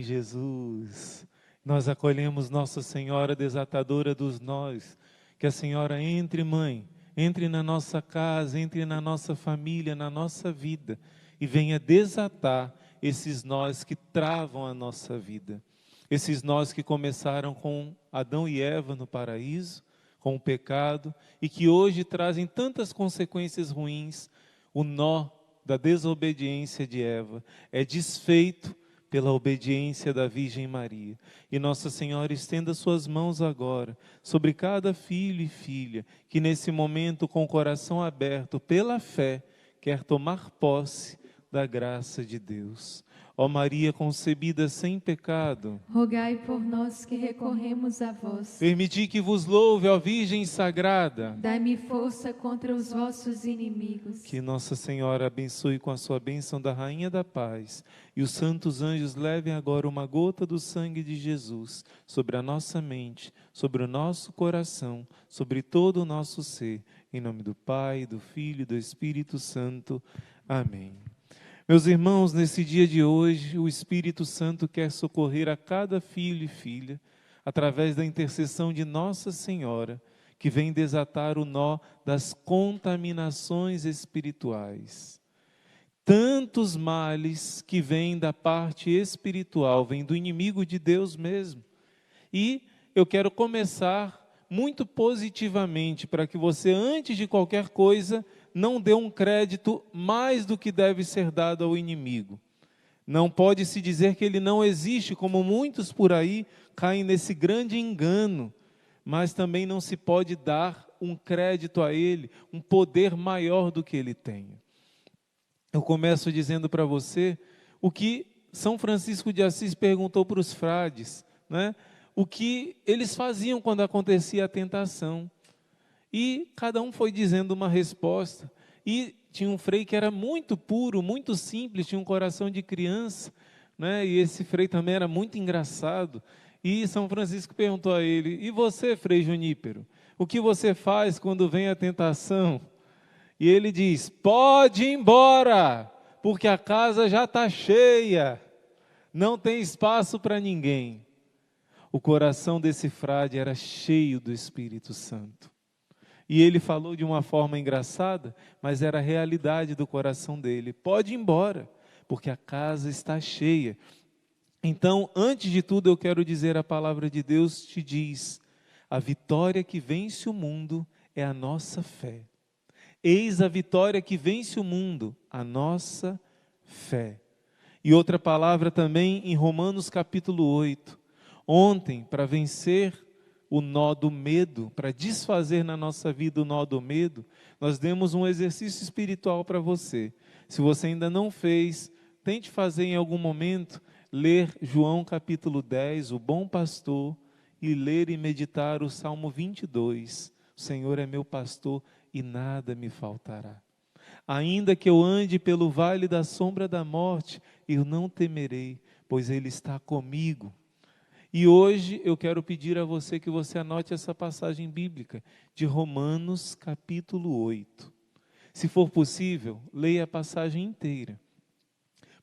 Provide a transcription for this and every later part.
Jesus. Nós acolhemos Nossa Senhora desatadora dos nós. Que a Senhora entre, Mãe, entre na nossa casa, entre na nossa família, na nossa vida e venha desatar esses nós que travam a nossa vida. Esses nós que começaram com Adão e Eva no paraíso, com o pecado, e que hoje trazem tantas consequências ruins. O nó da desobediência de Eva é desfeito pela obediência da Virgem Maria. E Nossa Senhora estenda suas mãos agora sobre cada filho e filha que nesse momento, com o coração aberto pela fé, quer tomar posse da graça de Deus. Ó Maria concebida sem pecado, rogai por nós que recorremos a vós. permiti que vos louve, ó Virgem Sagrada. Dai-me força contra os vossos inimigos. Que Nossa Senhora abençoe com a sua bênção da Rainha da Paz e os santos anjos levem agora uma gota do sangue de Jesus sobre a nossa mente, sobre o nosso coração, sobre todo o nosso ser. Em nome do Pai, do Filho e do Espírito Santo. Amém. Meus irmãos, nesse dia de hoje, o Espírito Santo quer socorrer a cada filho e filha, através da intercessão de Nossa Senhora, que vem desatar o nó das contaminações espirituais. Tantos males que vêm da parte espiritual, vêm do inimigo de Deus mesmo. E eu quero começar muito positivamente, para que você, antes de qualquer coisa, não dê um crédito mais do que deve ser dado ao inimigo. Não pode se dizer que ele não existe, como muitos por aí caem nesse grande engano, mas também não se pode dar um crédito a ele, um poder maior do que ele tem. Eu começo dizendo para você o que São Francisco de Assis perguntou para os frades, né? O que eles faziam quando acontecia a tentação. E cada um foi dizendo uma resposta. E tinha um frei que era muito puro, muito simples, tinha um coração de criança, né? E esse frei também era muito engraçado. E São Francisco perguntou a ele: e você, Frei Junípero, o que você faz quando vem a tentação? E ele diz: pode ir embora, porque a casa já está cheia, não tem espaço para ninguém. O coração desse frade era cheio do Espírito Santo. E ele falou de uma forma engraçada, mas era a realidade do coração dele. Pode ir embora, porque a casa está cheia. Então, antes de tudo, eu quero dizer, a palavra de Deus te diz: a vitória que vence o mundo é a nossa fé. Eis a vitória que vence o mundo, a nossa fé. E outra palavra também em Romanos capítulo 8. Ontem, para vencer o nó do medo, para desfazer na nossa vida o nó do medo, nós demos um exercício espiritual para você. Se você ainda não fez, tente fazer em algum momento, ler João capítulo 10, o bom pastor, e ler e meditar o Salmo 22. O Senhor é meu pastor e nada me faltará. Ainda que eu ande pelo vale da sombra da morte, eu não temerei, pois Ele está comigo. E hoje eu quero pedir a você que você anote essa passagem bíblica de Romanos capítulo 8. Se for possível, leia a passagem inteira.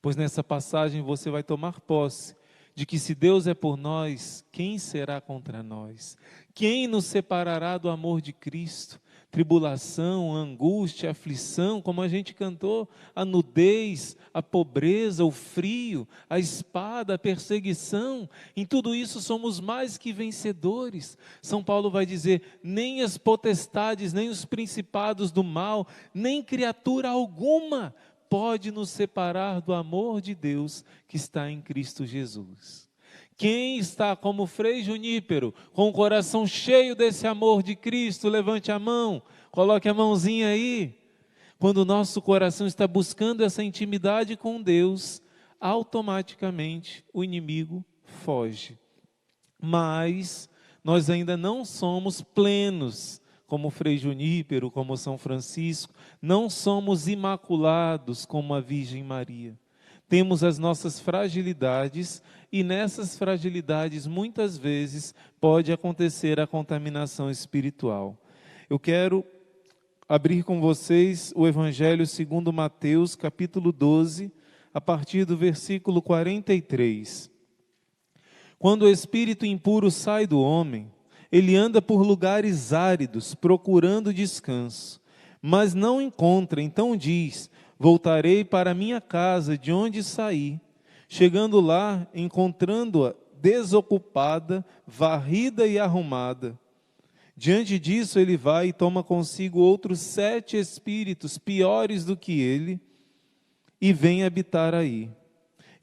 Pois nessa passagem você vai tomar posse de que se Deus é por nós, quem será contra nós? Quem nos separará do amor de Cristo? Tribulação, angústia, aflição, como a gente cantou, a nudez, a pobreza, o frio, a espada, a perseguição, em tudo isso somos mais que vencedores. São Paulo vai dizer: nem as potestades, nem os principados do mal, nem criatura alguma pode nos separar do amor de Deus que está em Cristo Jesus. Quem está como Frei Junípero, com o coração cheio desse amor de Cristo, levante a mão, coloque a mãozinha aí. Quando o nosso coração está buscando essa intimidade com Deus, automaticamente o inimigo foge. Mas nós ainda não somos plenos, como Frei Junípero, como São Francisco, não somos imaculados como a Virgem Maria. Temos as nossas fragilidades e nessas fragilidades muitas vezes pode acontecer a contaminação espiritual. Eu quero abrir com vocês o Evangelho segundo Mateus, capítulo 12, a partir do versículo 43. Quando o espírito impuro sai do homem, ele anda por lugares áridos, procurando descanso, mas não encontra. Então diz: voltarei para minha casa de onde saí. Chegando lá, encontrando-a desocupada, varrida e arrumada. Diante disso, ele vai e toma consigo outros 7 espíritos piores do que ele, e vem habitar aí.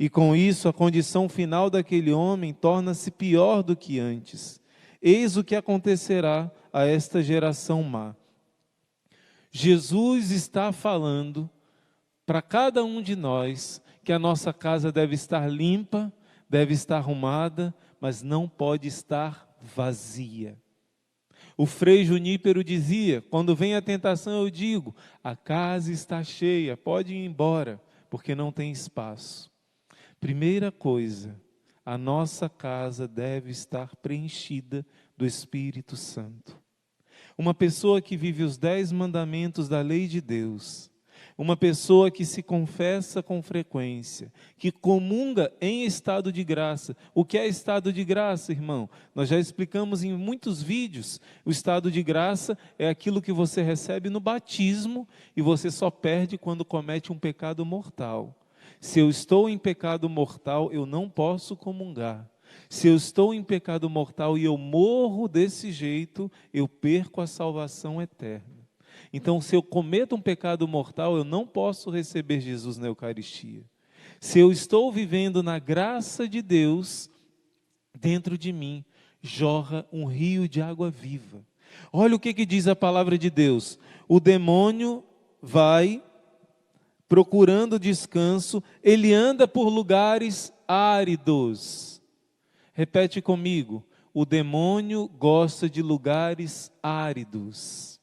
E com isso, a condição final daquele homem torna-se pior do que antes. Eis o que acontecerá a esta geração má. Jesus está falando para cada um de nós que a nossa casa deve estar limpa, deve estar arrumada, mas não pode estar vazia. O Frei Junípero dizia: quando vem a tentação eu digo, a casa está cheia, pode ir embora, porque não tem espaço. Primeira coisa, a nossa casa deve estar preenchida do Espírito Santo. Uma pessoa que vive os 10 mandamentos da lei de Deus, uma pessoa que se confessa com frequência, que comunga em estado de graça. O que é estado de graça, irmão? Nós já explicamos em muitos vídeos. O estado de graça é aquilo que você recebe no batismo e você só perde quando comete um pecado mortal. Se eu estou em pecado mortal, eu não posso comungar. Se eu estou em pecado mortal e eu morro desse jeito, eu perco a salvação eterna. Então, se eu cometo um pecado mortal, eu não posso receber Jesus na Eucaristia. Se eu estou vivendo na graça de Deus, dentro de mim jorra um rio de água viva. Olha o que diz a palavra de Deus. O demônio vai procurando descanso, ele anda por lugares áridos. Repete comigo: o demônio gosta de lugares áridos.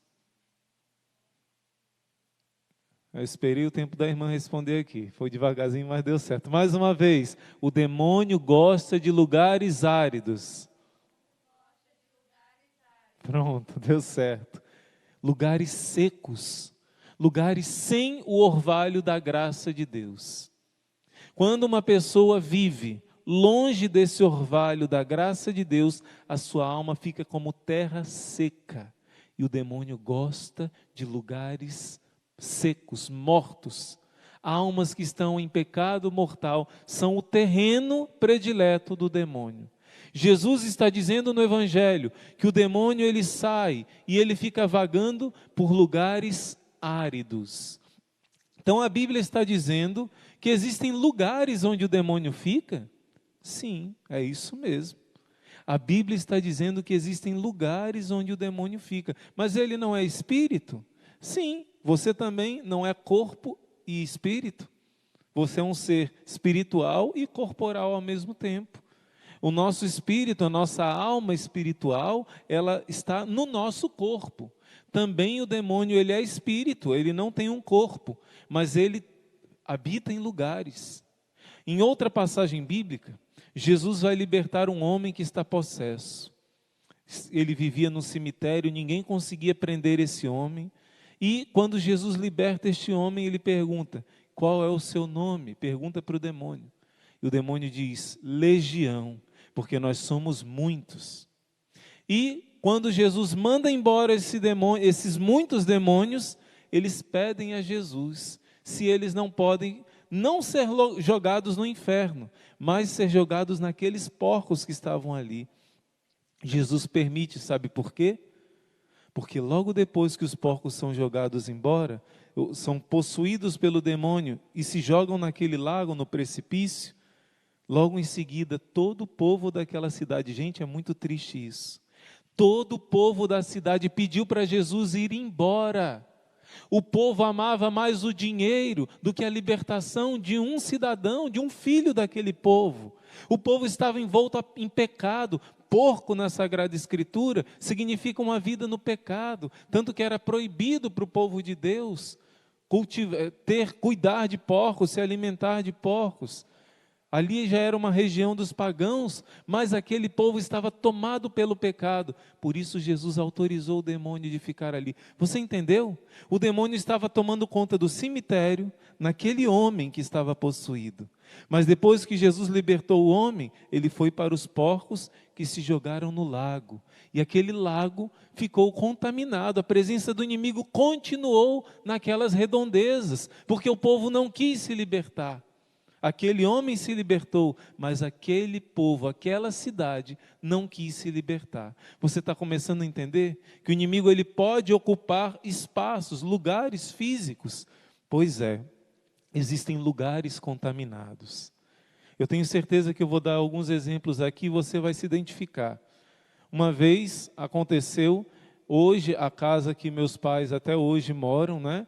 Eu esperei o tempo da irmã responder aqui. Foi devagarzinho, mas deu certo. Mais uma vez, o demônio gosta de lugares áridos. Pronto, deu certo. Lugares secos. Lugares sem o orvalho da graça de Deus. Quando uma pessoa vive longe desse orvalho da graça de Deus, a sua alma fica como terra seca. E o demônio gosta de lugares secos, mortos. Almas que estão em pecado mortal são o terreno predileto do demônio. Jesus está dizendo no Evangelho que o demônio ele sai e ele fica vagando por lugares áridos. Então a Bíblia está dizendo que existem lugares onde o demônio fica? Sim, é isso mesmo. A Bíblia está dizendo que existem lugares onde o demônio fica. Mas ele não é espírito? Sim, você também não é corpo e espírito. Você é um ser espiritual e corporal ao mesmo tempo. O nosso espírito, a nossa alma espiritual, ela está no nosso corpo. Também o demônio, ele é espírito, ele não tem um corpo, mas ele habita em lugares. Em outra passagem bíblica, Jesus vai libertar um homem que está possesso. Ele vivia no cemitério, ninguém conseguia prender esse homem. E quando Jesus liberta este homem, ele pergunta: qual é o seu nome? Pergunta para o demônio. E o demônio diz: Legião, porque nós somos muitos. E quando Jesus manda embora esses muitos demônios, eles pedem a Jesus se eles não podem não ser jogados no inferno, mas ser jogados naqueles porcos que estavam ali. Jesus permite, sabe por quê? Porque logo depois que os porcos são jogados embora, são possuídos pelo demônio e se jogam naquele lago, no precipício, logo em seguida todo o povo daquela cidade, gente, é muito triste isso, todo o povo da cidade pediu para Jesus ir embora. O povo amava mais o dinheiro do que a libertação de um cidadão, de um filho daquele povo. O povo estava envolto em pecado. Porco na Sagrada Escritura significa uma vida no pecado, tanto que era proibido para o povo de Deus cuidar de porcos, se alimentar de porcos. Ali já era uma região dos pagãos, mas aquele povo estava tomado pelo pecado. Por isso Jesus autorizou o demônio de ficar ali. Você entendeu? O demônio estava tomando conta do cemitério, naquele homem que estava possuído. Mas depois que Jesus libertou o homem, ele foi para os porcos que se jogaram no lago. E aquele lago ficou contaminado. A presença do inimigo continuou naquelas redondezas, porque o povo não quis se libertar. Aquele homem se libertou, mas aquele povo, aquela cidade, não quis se libertar. Você está começando a entender que o inimigo ele pode ocupar espaços, lugares físicos. Pois é, existem lugares contaminados. Eu tenho certeza que eu vou dar alguns exemplos aqui e você vai se identificar. Uma vez aconteceu, hoje a casa que meus pais até hoje moram, né?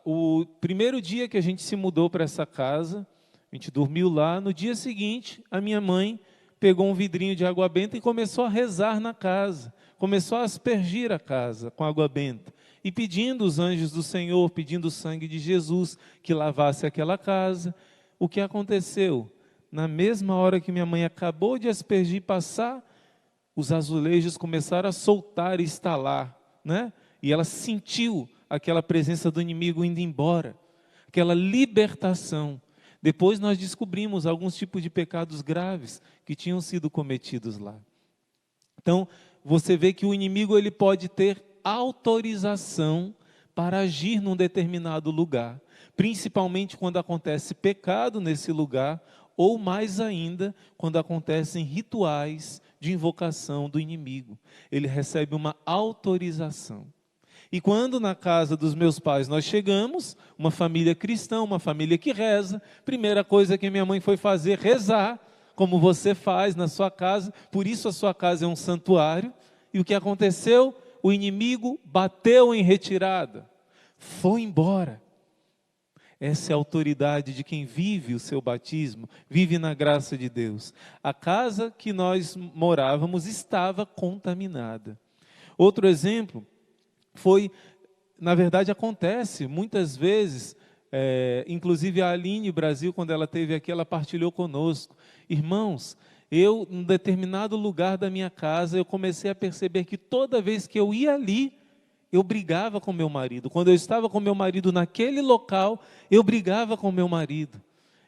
O primeiro dia que a gente se mudou para essa casa, a gente dormiu lá, no dia seguinte, a minha mãe pegou um vidrinho de água benta e começou a rezar na casa, começou a aspergir a casa com água benta, e pedindo os anjos do Senhor, pedindo o sangue de Jesus, que lavasse aquela casa. O que aconteceu? Na mesma hora que minha mãe acabou de aspergir e passar, os azulejos começaram a soltar e estalar, né? E ela sentiu aquela presença do inimigo indo embora, aquela libertação. Depois nós descobrimos alguns tipos de pecados graves que tinham sido cometidos lá. Então, você vê que o inimigo ele pode ter autorização para agir num determinado lugar, principalmente quando acontece pecado nesse lugar, ou mais ainda, quando acontecem rituais de invocação do inimigo. Ele recebe uma autorização. E quando na casa dos meus pais nós chegamos, uma família cristã, uma família que reza, primeira coisa que minha mãe foi fazer, rezar, como você faz na sua casa, por isso a sua casa é um santuário. E o que aconteceu? O inimigo bateu em retirada, foi embora. Essa é a autoridade de quem vive o seu batismo, vive na graça de Deus. A casa que nós morávamos estava contaminada. Outro exemplo foi, na verdade acontece muitas vezes, inclusive a Aline Brasil, quando ela esteve aqui, ela partilhou conosco. Irmãos, eu, em determinado lugar da minha casa, eu comecei a perceber que toda vez que eu ia ali, eu brigava com meu marido. Quando eu estava com meu marido naquele local, eu brigava com meu marido.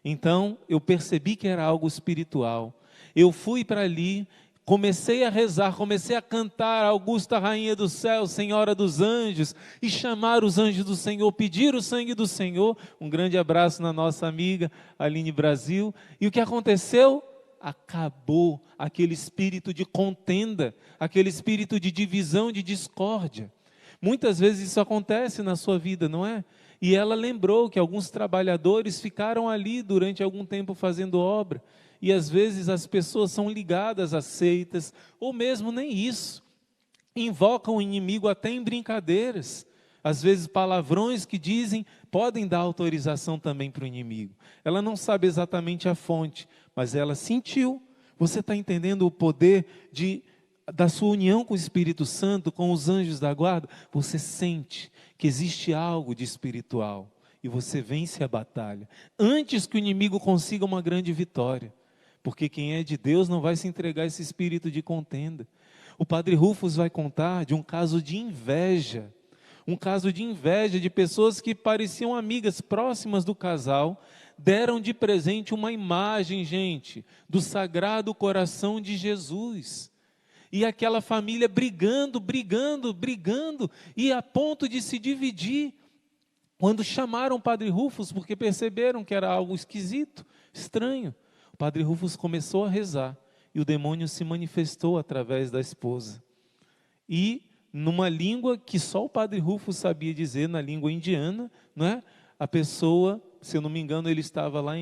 Então, eu percebi que era algo espiritual. Eu fui para ali, comecei a rezar, comecei a cantar Augusta Rainha do Céu, Senhora dos Anjos, e chamar os anjos do Senhor, pedir o sangue do Senhor. Um grande abraço na nossa amiga Aline Brasil. E o que aconteceu? Acabou aquele espírito de contenda, aquele espírito de divisão, de discórdia. Muitas vezes isso acontece na sua vida, não é? E ela lembrou que alguns trabalhadores ficaram ali durante algum tempo fazendo obra, e às vezes as pessoas são ligadas a seitas, ou mesmo nem isso, invocam o inimigo até em brincadeiras, às vezes palavrões que dizem, podem dar autorização também para o inimigo. Ela não sabe exatamente a fonte, mas ela sentiu. Você está entendendo o poder da sua união com o Espírito Santo, com os anjos da guarda? Você sente que existe algo de espiritual e você vence a batalha antes que o inimigo consiga uma grande vitória, porque quem é de Deus não vai se entregar a esse espírito de contenda. O Padre Rufus vai contar de um caso de inveja, de pessoas que pareciam amigas próximas do casal, deram de presente uma imagem, gente, do Sagrado Coração de Jesus. E aquela família brigando, e a ponto de se dividir. Quando chamaram o Padre Rufus, porque perceberam que era algo esquisito, estranho, o Padre Rufus começou a rezar, e o demônio se manifestou através da esposa. E numa língua que só o Padre Rufus sabia dizer, na língua indiana, não é? A pessoa, se eu não me engano, ele estava lá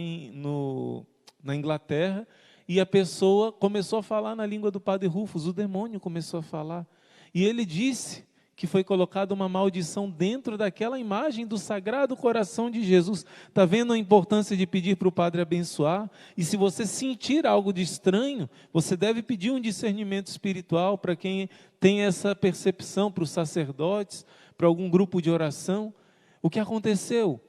na Inglaterra, e a pessoa começou a falar na língua do Padre Rufus, o demônio começou a falar. E ele disse que foi colocada uma maldição dentro daquela imagem do Sagrado Coração de Jesus. Está vendo a importância de pedir para o Padre abençoar? E se você sentir algo de estranho, você deve pedir um discernimento espiritual para quem tem essa percepção, para os sacerdotes, para algum grupo de oração. O que aconteceu?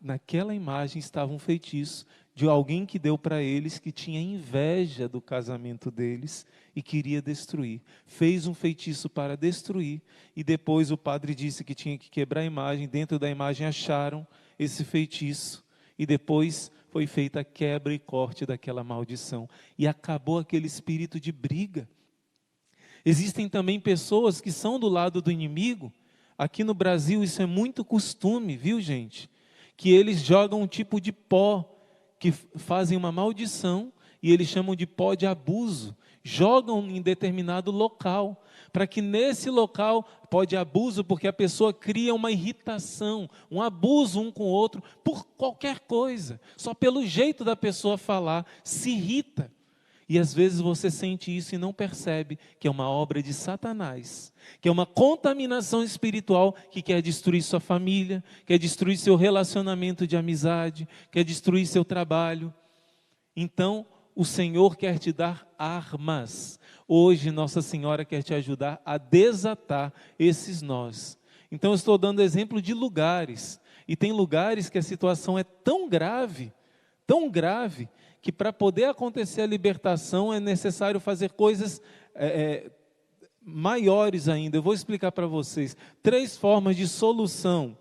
Naquela imagem estava um feitiço de alguém que deu para eles, que tinha inveja do casamento deles e queria destruir. Fez um feitiço para destruir, e depois o padre disse que tinha que quebrar a imagem. Dentro da imagem acharam esse feitiço, e depois foi feita a quebra e corte daquela maldição, e acabou aquele espírito de briga. Existem também pessoas que são do lado do inimigo. Aqui no Brasil isso é muito costume, viu, gente? Que eles jogam um tipo de pó, que fazem uma maldição, e eles chamam de pó de abuso. Jogam em determinado local, para que nesse local, pó de abuso, porque a pessoa cria uma irritação, um abuso um com o outro, por qualquer coisa, só pelo jeito da pessoa falar, se irrita. E às vezes você sente isso e não percebe que é uma obra de Satanás, que é uma contaminação espiritual que quer destruir sua família, quer destruir seu relacionamento de amizade, quer destruir seu trabalho. Então, o Senhor quer te dar armas. Hoje, Nossa Senhora quer te ajudar a desatar esses nós. Então, eu estou dando exemplo de lugares. E tem lugares que a situação é tão grave, que para poder acontecer a libertação é necessário fazer coisas maiores ainda. Eu vou explicar para vocês 3 formas de solução.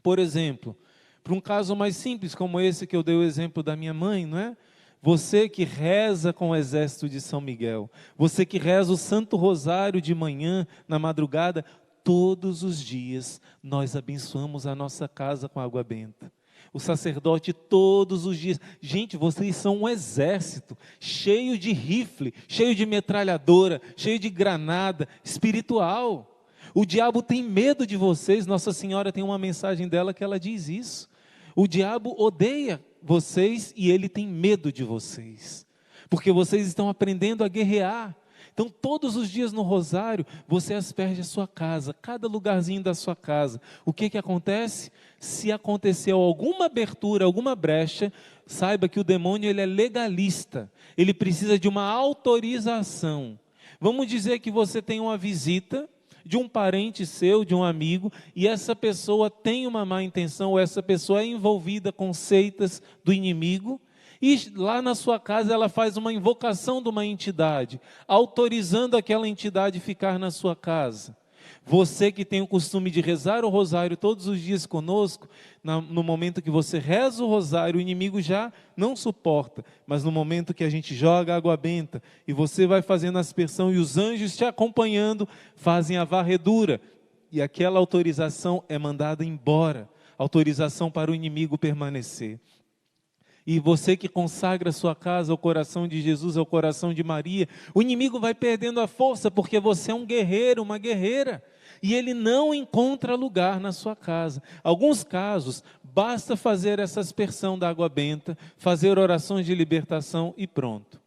Por exemplo, para um caso mais simples como esse que eu dei o exemplo da minha mãe, não é? Você que reza com o exército de São Miguel, você que reza o Santo Rosário de manhã, na madrugada, todos os dias nós abençoamos a nossa casa com água benta. O sacerdote todos os dias. Gente, vocês são um exército, cheio de rifle, cheio de metralhadora, cheio de granada espiritual. O diabo tem medo de vocês. Nossa Senhora tem uma mensagem dela que ela diz isso. O diabo odeia vocês e ele tem medo de vocês, porque vocês estão aprendendo a guerrear. Então, todos os dias no rosário, você asperge a sua casa, cada lugarzinho da sua casa. O que acontece? Se aconteceu alguma abertura, alguma brecha, saiba que o demônio ele é legalista. Ele precisa de uma autorização. Vamos dizer que você tem uma visita de um parente seu, de um amigo, e essa pessoa tem uma má intenção, ou essa pessoa é envolvida com seitas do inimigo, e lá na sua casa ela faz uma invocação de uma entidade, autorizando aquela entidade a ficar na sua casa. Você que tem o costume de rezar o rosário todos os dias conosco, no momento que você reza o rosário, o inimigo já não suporta, mas no momento que a gente joga água benta, e você vai fazendo a aspersão, e os anjos te acompanhando, fazem a varredura, e aquela autorização é mandada embora, autorização para o inimigo permanecer. E você que consagra a sua casa ao coração de Jesus, ao coração de Maria, o inimigo vai perdendo a força, porque você é um guerreiro, uma guerreira, e ele não encontra lugar na sua casa. Alguns casos, basta fazer essa aspersão da água benta, fazer orações de libertação e pronto.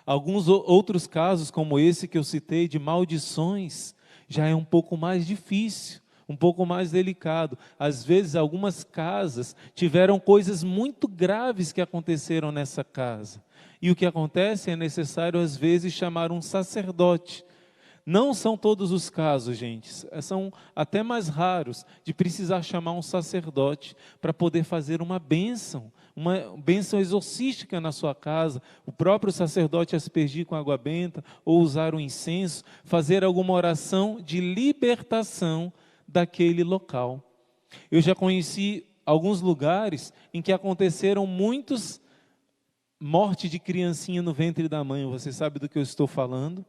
Alguns outros casos, como esse que eu citei, de maldições, já é um pouco mais difícil, um pouco mais delicado. Às vezes, algumas casas tiveram coisas muito graves que aconteceram nessa casa. E o que acontece? É necessário, às vezes, chamar um sacerdote. Não são todos os casos, gente. São até mais raros de precisar chamar um sacerdote para poder fazer uma bênção exorcística na sua casa. O próprio sacerdote aspergir com água benta, ou usar o incenso, fazer alguma oração de libertação daquele local. Eu já conheci alguns lugares em que aconteceram muitos mortes de criancinha no ventre da mãe. Você sabe do que eu estou falando?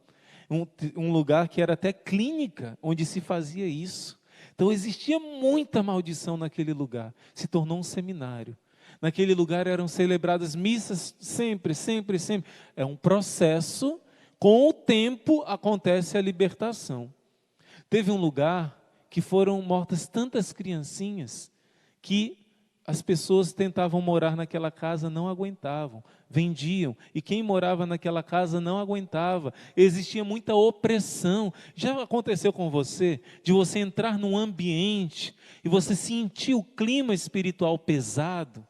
Um lugar que era até clínica, onde se fazia isso. Então existia muita maldição naquele lugar. Se tornou um seminário. Naquele lugar eram celebradas missas sempre. É um processo, com o tempo acontece a libertação. Teve um lugar que foram mortas tantas criancinhas, que as pessoas tentavam morar naquela casa, não aguentavam, vendiam, e quem morava naquela casa não aguentava, existia muita opressão. Já aconteceu com você, de você entrar num ambiente, e você sentir o clima espiritual pesado,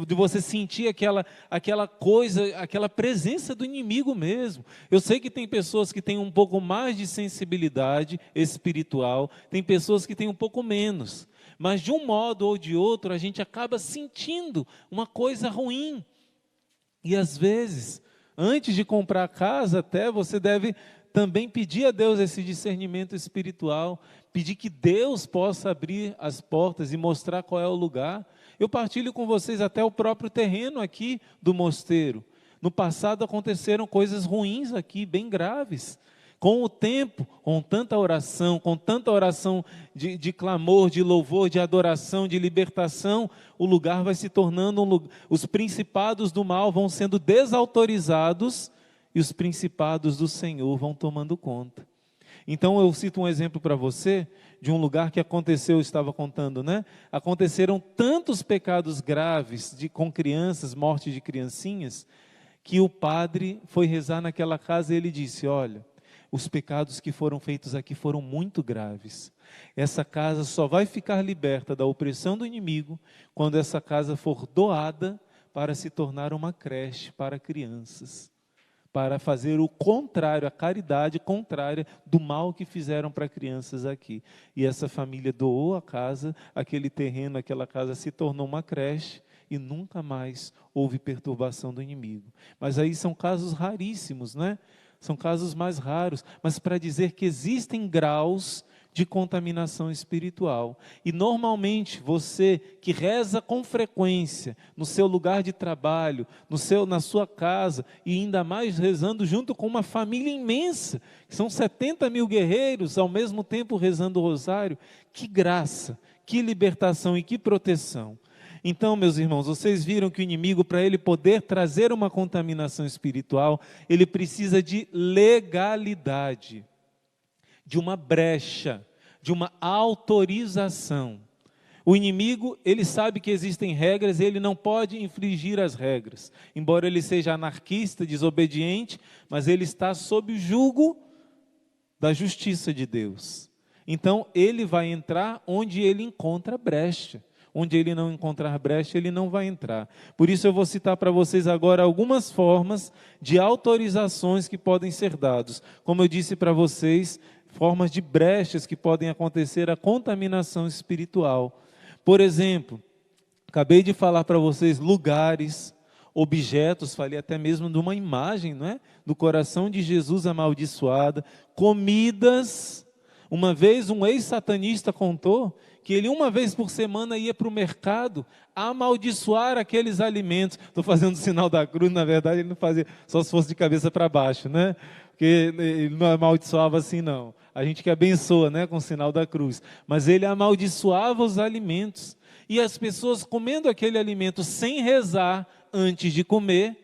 de você sentir aquela coisa, aquela presença do inimigo mesmo. Eu sei que tem pessoas que têm um pouco mais de sensibilidade espiritual, tem pessoas que têm um pouco menos, Mas de um modo ou de outro, a gente acaba sentindo uma coisa ruim. E às vezes, antes de comprar a casa, até você deve também pedir a Deus esse discernimento espiritual, pedir que Deus possa abrir as portas e mostrar qual é o lugar. Eu partilho com vocês até o próprio terreno aqui do mosteiro. No passado aconteceram coisas ruins aqui, bem graves. Com o tempo, com tanta oração de clamor, de louvor, de adoração, de libertação, o lugar vai se tornando um lugar. Os principados do mal vão sendo desautorizados e os principados do Senhor vão tomando conta. Então eu cito um exemplo para você de um lugar que aconteceu, eu estava contando, né? Aconteceram tantos pecados graves com crianças, morte de criancinhas, que o padre foi rezar naquela casa e ele disse: olha, os pecados que foram feitos aqui foram muito graves. Essa casa só vai ficar liberta da opressão do inimigo quando essa casa for doada para se tornar uma creche para crianças, para fazer o contrário, a caridade contrária do mal que fizeram para crianças aqui. E essa família doou a casa, aquele terreno, aquela casa se tornou uma creche e nunca mais houve perturbação do inimigo. Mas aí são casos raríssimos, né? São casos mais raros, mas para dizer que existem graus de contaminação espiritual. E normalmente você que reza com frequência, no seu lugar de trabalho, na sua casa, e ainda mais rezando junto com uma família imensa, que são 70 mil guerreiros, ao mesmo tempo rezando o rosário, que graça, que libertação e que proteção. Então, meus irmãos, vocês viram que o inimigo, para ele poder trazer uma contaminação espiritual, ele precisa de legalidade, de uma brecha, de uma autorização. O inimigo, ele sabe que existem regras e ele não pode infringir as regras. Embora ele seja anarquista, desobediente, mas ele está sob o jugo da justiça de Deus. Então, ele vai entrar onde ele encontra brecha. Onde ele não encontrar brecha, ele não vai entrar. Por isso eu vou citar para vocês agora algumas formas de autorizações que podem ser dadas. Como eu disse para vocês, formas de brechas que podem acontecer a contaminação espiritual. Por exemplo, acabei de falar para vocês lugares, objetos, falei até mesmo de uma imagem, não é? Do coração de Jesus amaldiçoada, comidas. Uma vez um ex-satanista contou que ele uma vez por semana ia para o mercado amaldiçoar aqueles alimentos. Estou fazendo o sinal da cruz, na verdade ele não fazia, só se fosse de cabeça para baixo, né? Porque ele não amaldiçoava assim não. A gente que abençoa, né, com o sinal da cruz. Mas ele amaldiçoava os alimentos. E as pessoas comendo aquele alimento sem rezar antes de comer,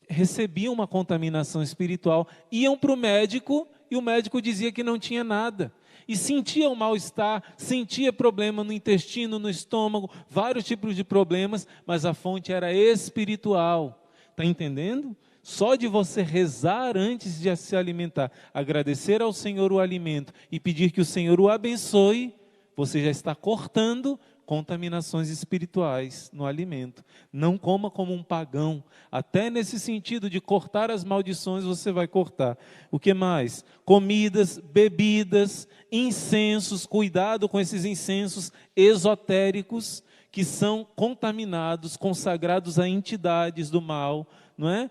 recebiam uma contaminação espiritual, iam para o médico e o médico dizia que não tinha nada. E sentia um mal-estar, sentia problema no intestino, no estômago, vários tipos de problemas, mas a fonte era espiritual. Está entendendo? Só de você rezar antes de se alimentar, agradecer ao Senhor o alimento e pedir que o Senhor o abençoe, você já está cortando contaminações espirituais no alimento. Não coma como um pagão. Até nesse sentido de cortar as maldições, você vai cortar. O que mais? Comidas, bebidas, incensos. Cuidado com esses incensos esotéricos que são contaminados, consagrados a entidades do mal, não é?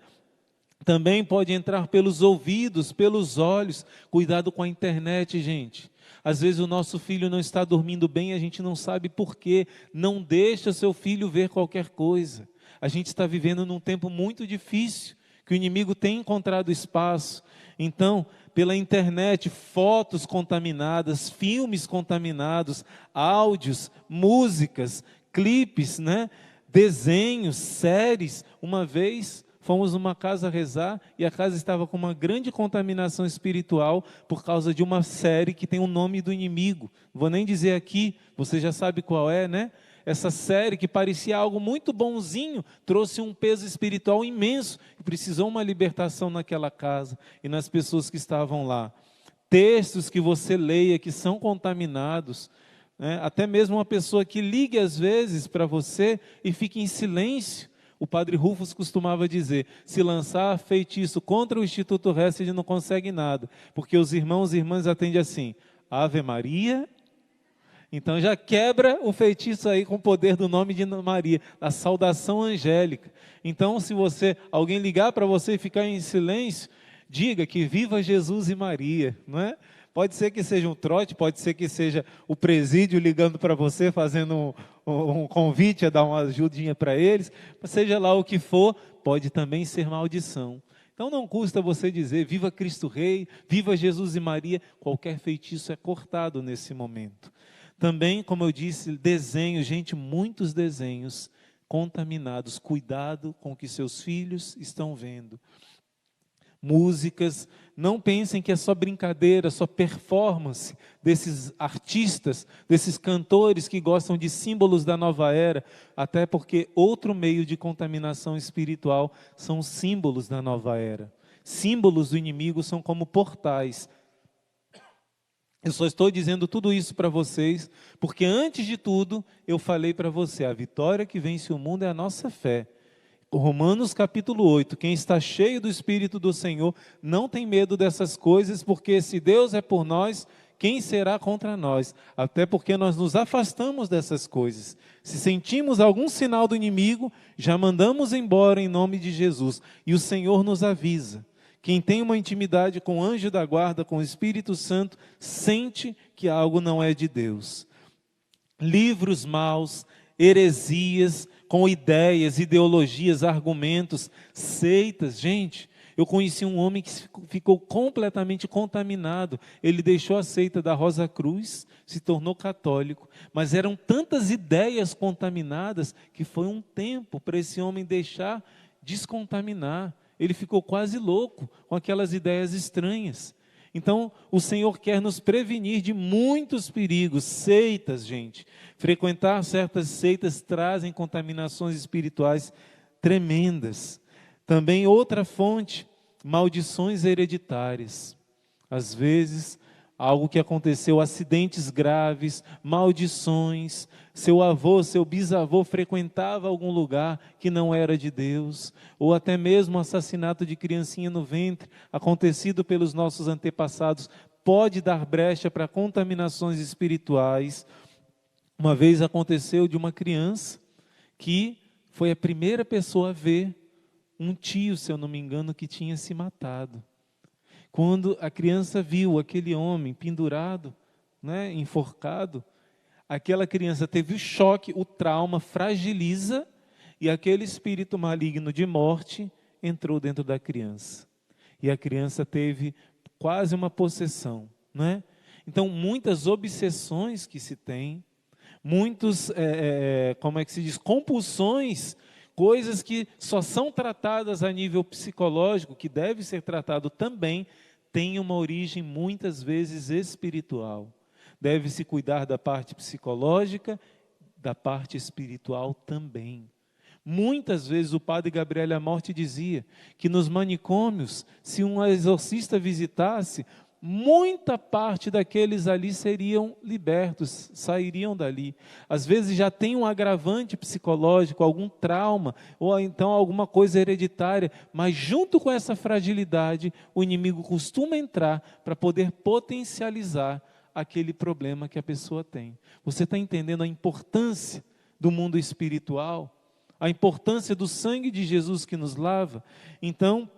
Também pode entrar pelos ouvidos, pelos olhos. Cuidado com a internet, gente. Às vezes o nosso filho não está dormindo bem e a gente não sabe por quê. Não deixa seu filho ver qualquer coisa. A gente está vivendo num tempo muito difícil, que o inimigo tem encontrado espaço. Então, pela internet, fotos contaminadas, filmes contaminados, áudios, músicas, clipes, né? Desenhos, séries. Uma vez fomos numa casa rezar e a casa estava com uma grande contaminação espiritual por causa de uma série que tem o nome do inimigo. Não vou nem dizer aqui, você já sabe qual é, né? Essa série que parecia algo muito bonzinho, trouxe um peso espiritual imenso e precisou uma libertação naquela casa e nas pessoas que estavam lá. Textos que você leia que são contaminados, né? Até mesmo uma pessoa que ligue às vezes para você e fique em silêncio. O padre Rufus costumava dizer, se lançar feitiço contra o Instituto Hesed, ele não consegue nada, porque os irmãos e irmãs atendem assim, Ave Maria, Então já quebra o feitiço aí com o poder do nome de Maria, a saudação angélica. Então se alguém ligar para você e ficar em silêncio, diga que viva Jesus e Maria, não é? Pode ser que seja um trote, pode ser que seja o presídio ligando para você, fazendo um convite a dar uma ajudinha para eles, seja lá o que for, pode também ser maldição. Então não custa você dizer, viva Cristo Rei, viva Jesus e Maria, qualquer feitiço é cortado nesse momento. Também, como eu disse, desenhos, gente, muitos desenhos contaminados, cuidado com o que seus filhos estão vendo. Músicas, não pensem que é só brincadeira, só performance desses artistas, desses cantores que gostam de símbolos da nova era, até porque outro meio de contaminação espiritual são os símbolos da nova era. Símbolos do inimigo são como portais. Eu só estou dizendo tudo isso para vocês, porque antes de tudo, eu falei para você, a vitória que vence o mundo é a nossa fé. Romanos capítulo 8, quem está cheio do Espírito do Senhor não tem medo dessas coisas, porque se Deus é por nós, quem será contra nós? Até porque nós nos afastamos dessas coisas. Se sentimos algum sinal do inimigo, já mandamos embora em nome de Jesus. E o Senhor nos avisa. Quem tem uma intimidade com o anjo da guarda, com o Espírito Santo, sente que algo não é de Deus. Livros maus, heresias, com ideias, ideologias, argumentos, seitas. Gente, eu conheci um homem que ficou completamente contaminado. Ele deixou a seita da Rosa Cruz, se tornou católico, mas eram tantas ideias contaminadas que foi um tempo para esse homem deixar descontaminar. Ele ficou quase louco com aquelas ideias estranhas. Então, o Senhor quer nos prevenir de muitos perigos. Seitas, gente. Frequentar certas seitas trazem contaminações espirituais tremendas. Também outra fonte, maldições hereditárias. Às vezes, algo que aconteceu, acidentes graves, maldições. Seu avô, seu bisavô frequentava algum lugar que não era de Deus, ou até mesmo o assassinato de criancinha no ventre, acontecido pelos nossos antepassados, pode dar brecha para contaminações espirituais. Uma vez aconteceu de uma criança que foi a primeira pessoa a ver um tio, se eu não me engano, que tinha se matado. Quando a criança viu aquele homem pendurado, né, enforcado, aquela criança teve o choque, o trauma fragiliza e aquele espírito maligno de morte entrou dentro da criança. E a criança teve quase uma possessão, né? Então, muitas obsessões que se tem, muitos, compulsões, coisas que só são tratadas a nível psicológico, que deve ser tratado também, tem uma origem muitas vezes espiritual. Deve-se cuidar da parte psicológica, da parte espiritual também. Muitas vezes o padre Gabriel Amorti dizia que nos manicômios, se um exorcista visitasse, muita parte daqueles ali seriam libertos, sairiam dali. Às vezes já tem um agravante psicológico, algum trauma, ou então alguma coisa hereditária, mas junto com essa fragilidade, o inimigo costuma entrar para poder potencializar aquele problema que a pessoa tem. Você está entendendo a importância do mundo espiritual? A importância do sangue de Jesus que nos lava? Então,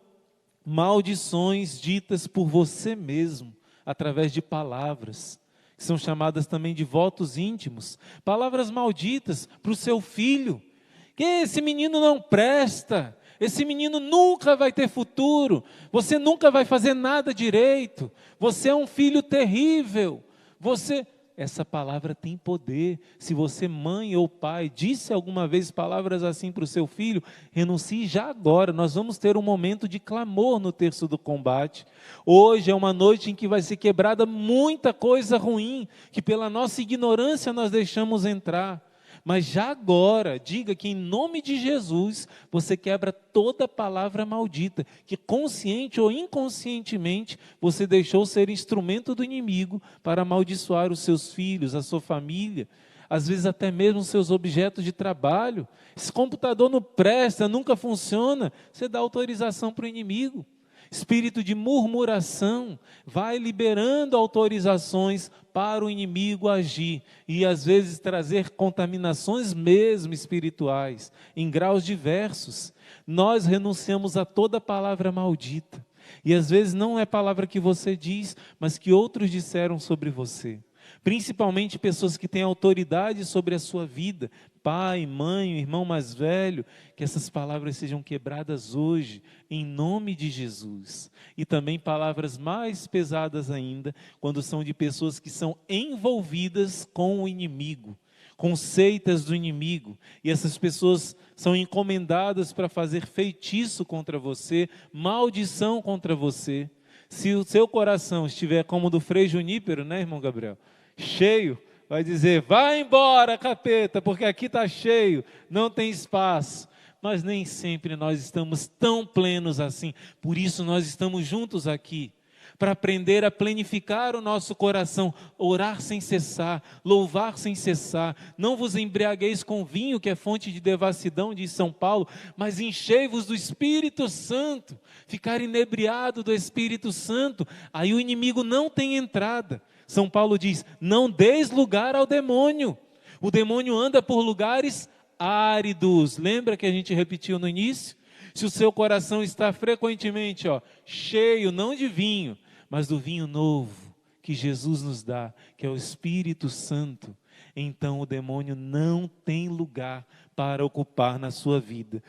maldições ditas por você mesmo, através de palavras, que são chamadas também de votos íntimos, palavras malditas para o seu filho, que esse menino não presta, esse menino nunca vai ter futuro, você nunca vai fazer nada direito, você é um filho terrível, essa palavra tem poder. Se você, mãe ou pai, disse alguma vez palavras assim para o seu filho, renuncie já agora. Nós vamos ter um momento de clamor no terço do combate. Hoje é uma noite em que vai ser quebrada muita coisa ruim, que pela nossa ignorância nós deixamos entrar. Mas já agora, diga que em nome de Jesus, você quebra toda palavra maldita, que consciente ou inconscientemente, você deixou ser instrumento do inimigo para amaldiçoar os seus filhos, a sua família, às vezes até mesmo os seus objetos de trabalho. Esse computador não presta, nunca funciona, você dá autorização para o inimigo. Espírito de murmuração vai liberando autorizações para o inimigo agir e às vezes trazer contaminações mesmo espirituais, em graus diversos. Nós renunciamos a toda palavra maldita. E às vezes não é palavra que você diz, mas que outros disseram sobre você. Principalmente pessoas que têm autoridade sobre a sua vida, pai, mãe, irmão mais velho, que essas palavras sejam quebradas hoje, em nome de Jesus. E também palavras mais pesadas ainda, quando são de pessoas que são envolvidas com o inimigo, com seitas do inimigo, e essas pessoas são encomendadas para fazer feitiço contra você, maldição contra você. Se o seu coração estiver como o do Frei Junípero, né, irmão Gabriel? Cheio, vai dizer, vai embora, capeta, porque aqui está cheio, não tem espaço. Mas nem sempre nós estamos tão plenos assim, por isso nós estamos juntos aqui, para aprender a planificar o nosso coração, orar sem cessar, louvar sem cessar. Não vos embriagueis com vinho, que é fonte de devassidão, diz São Paulo, mas enchei-vos do Espírito Santo, ficar inebriado do Espírito Santo, aí o inimigo não tem entrada. São Paulo diz, não deis lugar ao demônio. O demônio anda por lugares áridos. Lembra que a gente repetiu no início? Se o seu coração está frequentemente cheio, não de vinho, mas do vinho novo que Jesus nos dá, que é o Espírito Santo, então o demônio não tem lugar para ocupar na sua vida.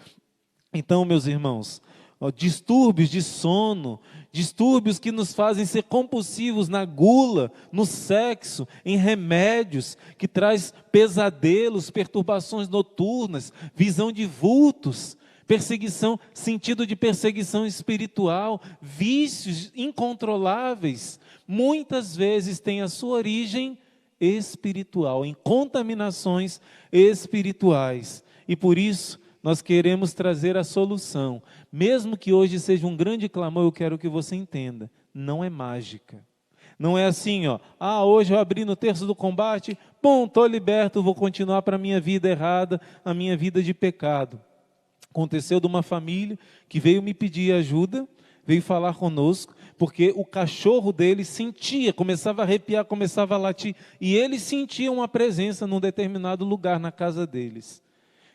Então, meus irmãos, distúrbios de sono, distúrbios que nos fazem ser compulsivos na gula, no sexo, em remédios, que traz pesadelos, perturbações noturnas, visão de vultos, perseguição, sentido de perseguição espiritual, vícios incontroláveis, muitas vezes têm a sua origem espiritual, em contaminações espirituais. E por isso, nós queremos trazer a solução. Mesmo que hoje seja um grande clamor, eu quero que você entenda, não é mágica. Não é assim, hoje eu abri no terço do combate, estou liberto, vou continuar para a minha vida errada, a minha vida de pecado. Aconteceu de uma família que veio me pedir ajuda, veio falar conosco, porque o cachorro dele sentia, começava a arrepiar, começava a latir, e ele sentia uma presença num determinado lugar na casa deles.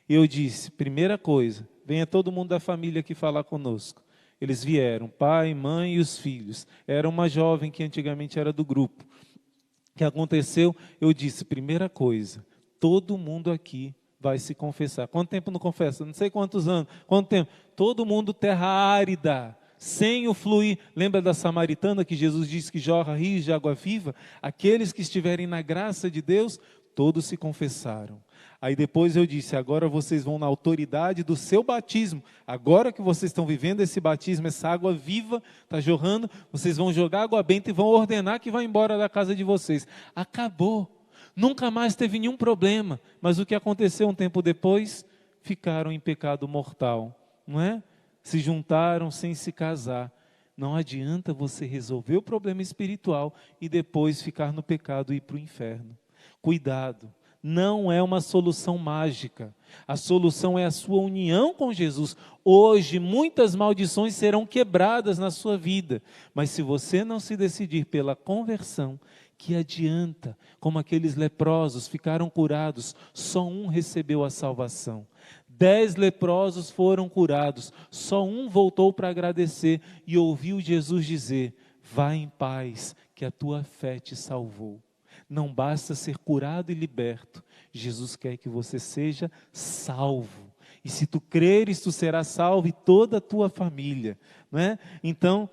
E eu disse, primeira coisa, venha todo mundo da família aqui falar conosco. Eles vieram, pai, mãe e os filhos. Era uma jovem que antigamente era do grupo. O que aconteceu? Eu disse, primeira coisa, todo mundo aqui vai se confessar. Quanto tempo não confessa? Não sei quantos anos. Quanto tempo? Todo mundo terra árida, sem o fluir. Lembra da samaritana que Jesus disse que jorra rios de água viva? Aqueles que estiverem na graça de Deus, todos se confessaram. Aí depois eu disse, agora vocês vão na autoridade do seu batismo. Agora que vocês estão vivendo esse batismo, essa água viva está jorrando, vocês vão jogar água benta e vão ordenar que vá embora da casa de vocês. Acabou. Nunca mais teve nenhum problema. Mas o que aconteceu um tempo depois? Ficaram em pecado mortal, não é? Se juntaram sem se casar. Não adianta você resolver o problema espiritual e depois ficar no pecado e ir para o inferno. Cuidado. Não é uma solução mágica. A solução é a sua união com Jesus. Hoje, muitas maldições serão quebradas na sua vida. Mas se você não se decidir pela conversão, que adianta? Como aqueles leprosos ficaram curados, só um recebeu a salvação. 10 leprosos foram curados, só um voltou para agradecer e ouviu Jesus dizer, vá em paz, que a tua fé te salvou. Não basta ser curado e liberto, Jesus quer que você seja salvo. E se tu creres, tu serás salvo e toda a tua família, não é? Então,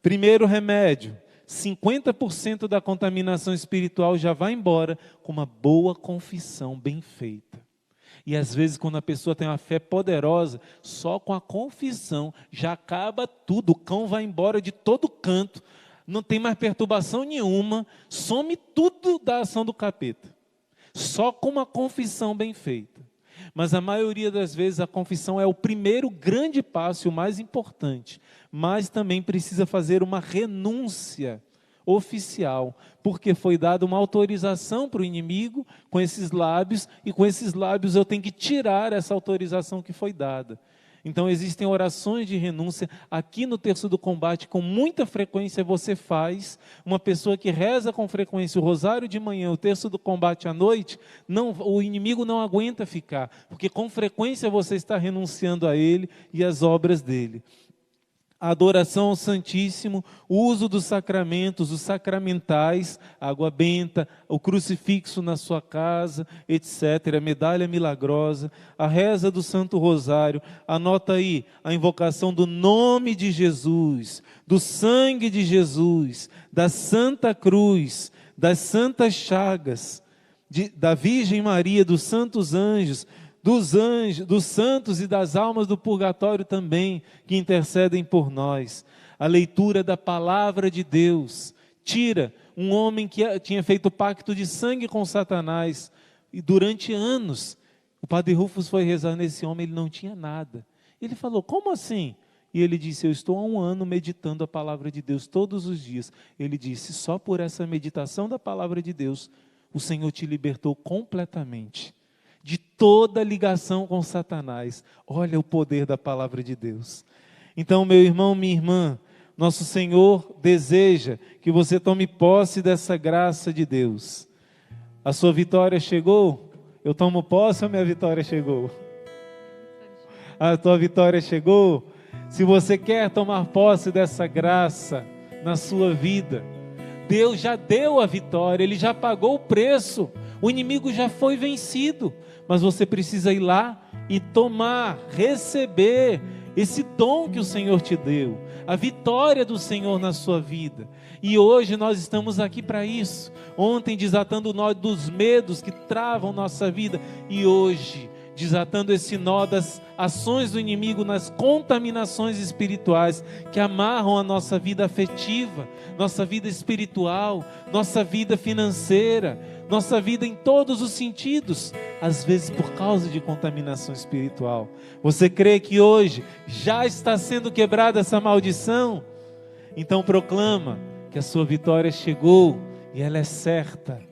primeiro remédio, 50% da contaminação espiritual já vai embora com uma boa confissão bem feita. E às vezes quando a pessoa tem uma fé poderosa, só com a confissão já acaba tudo, o cão vai embora de todo canto, não tem mais perturbação nenhuma, some tudo da ação do capeta. Só com uma confissão bem feita. Mas a maioria das vezes a confissão é o primeiro grande passo, o mais importante. Mas também precisa fazer uma renúncia oficial, porque foi dada uma autorização para o inimigo com esses lábios, e com esses lábios eu tenho que tirar essa autorização que foi dada. Então existem orações de renúncia. Aqui no Terço do Combate, com muita frequência você faz. Uma pessoa que reza com frequência o rosário de manhã, o Terço do Combate à noite, o inimigo não aguenta ficar, porque com frequência você está renunciando a ele e às obras dele. A adoração ao Santíssimo, o uso dos sacramentos, os sacramentais, a água benta, o crucifixo na sua casa, etc., a medalha milagrosa, a reza do Santo Rosário, anota aí a invocação do nome de Jesus, do sangue de Jesus, da Santa Cruz, das Santas Chagas, da Virgem Maria, dos santos anjos, dos santos e das almas do purgatório também, que intercedem por nós. A leitura da palavra de Deus tira um homem que tinha feito pacto de sangue com Satanás, e durante anos, o padre Rufus foi rezar nesse homem, ele não tinha nada. Ele falou, como assim? E ele disse, eu estou há 1 ano meditando a palavra de Deus todos os dias. Ele disse, só por essa meditação da palavra de Deus, o Senhor te libertou completamente de toda ligação com Satanás. Olha o poder da palavra de Deus. Então, meu irmão, minha irmã, nosso Senhor deseja que você tome posse dessa graça de Deus. A sua vitória chegou? Eu tomo posse ou minha vitória chegou? A tua vitória chegou? Se você quer tomar posse dessa graça na sua vida, Deus já deu a vitória, Ele já pagou o preço, o inimigo já foi vencido. Mas você precisa ir lá e tomar, receber esse dom que o Senhor te deu, a vitória do Senhor na sua vida. E hoje nós estamos aqui para isso. Ontem desatando o nó dos medos que travam nossa vida, e hoje desatando esse nó das ações do inimigo nas contaminações espirituais que amarram a nossa vida afetiva, nossa vida espiritual, nossa vida financeira, nossa vida em todos os sentidos, às vezes por causa de contaminação espiritual. Você crê que hoje já está sendo quebrada essa maldição? Então proclama que a sua vitória chegou e ela é certa.